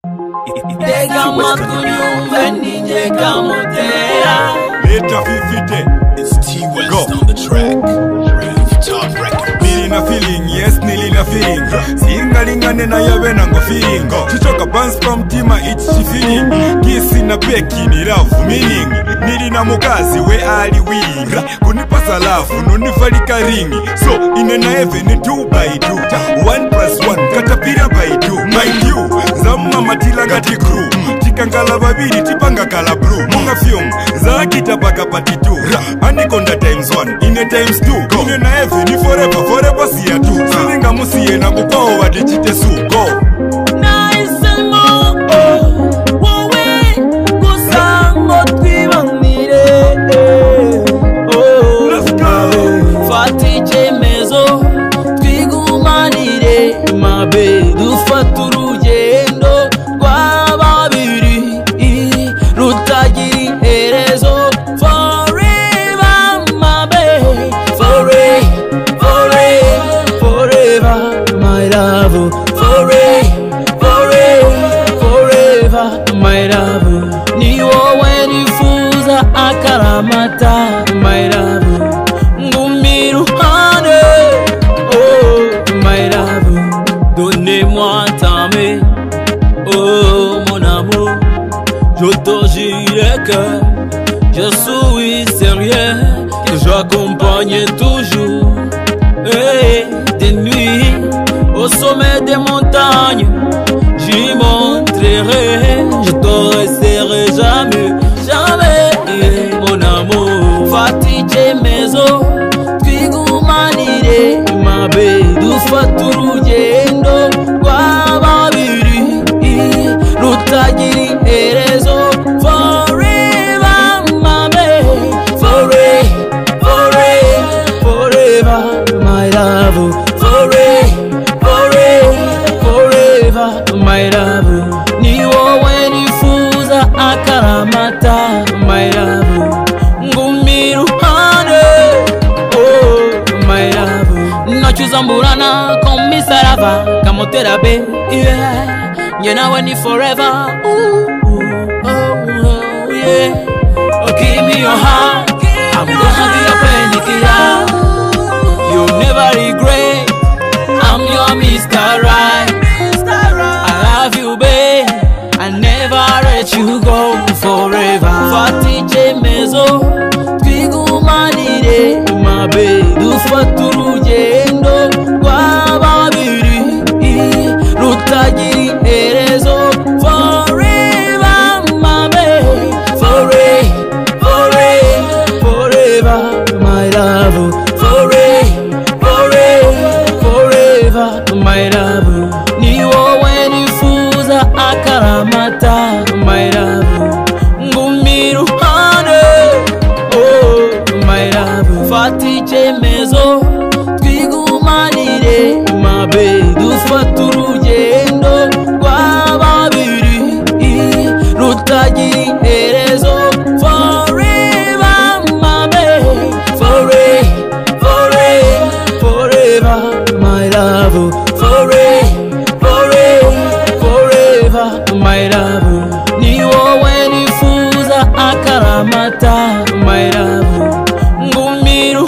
It's T-West on the track. Top record. Nilina feeling, yes, nilina feeling. Singalingane na yawe nango feeling. Chichoka bounce from tima, it's she feeling. Kisi na beki ni love meaning. Nilina mukazi we ali winga. Kunipasa love, nunifalika ringi. So, inena heaven 2 by 2. 1+1, katapira by 2. Mind you, zama matila ngati crew. Chikangala babiri, chipanga kala brew. Munga film, zakita baka pati 2. Anikonda times 1, ine times 2. Inena heaven forever, forever siya 2. Silinga musiye na kukwao wadichite su. Go! Akaramata, my love, Ngumiru Hane, oh, my love, donnez-moi ta main, oh, mon amour, je te jure que je suis sérieux, que j'accompagne toujours, et des nuits, au sommet des montagnes, j'y montrerai, je te resterai jamais, jamais. Mon amour, Fatije mezo, twigumanire mabe, dufata urugendo rw'ababiri rutagira iherezo. Forever, mabe, forever, forever, forever, my love. Forever, forever, forever, my love. Ni wowe nifuza akaramata, my love. Zamburana come sarava Camotera be yeah you know when you forever yeah oh give me your heart I'm gonna be your friend you never regret I'm your Mr. Right I love you babe I never let you go forever Fatije mezo twigumanire mabe dufata urugendo rw'ababiri rutagira iherezo. Forever, mabe, forever, forever, forever, my love. Forever, forever, forever, my love. Ni wowe nifuza akaramata, my love. Ngumiru hane, oh, my love. Fatije mezo twigumanire mabe dufata urugendo rw'ababiri rutagira iherezo. Forever, mabe, forever, forever, forever, my love. Forever, forever, forever, my love. Ni wowe nifuza akaramata, my love. Ngumiru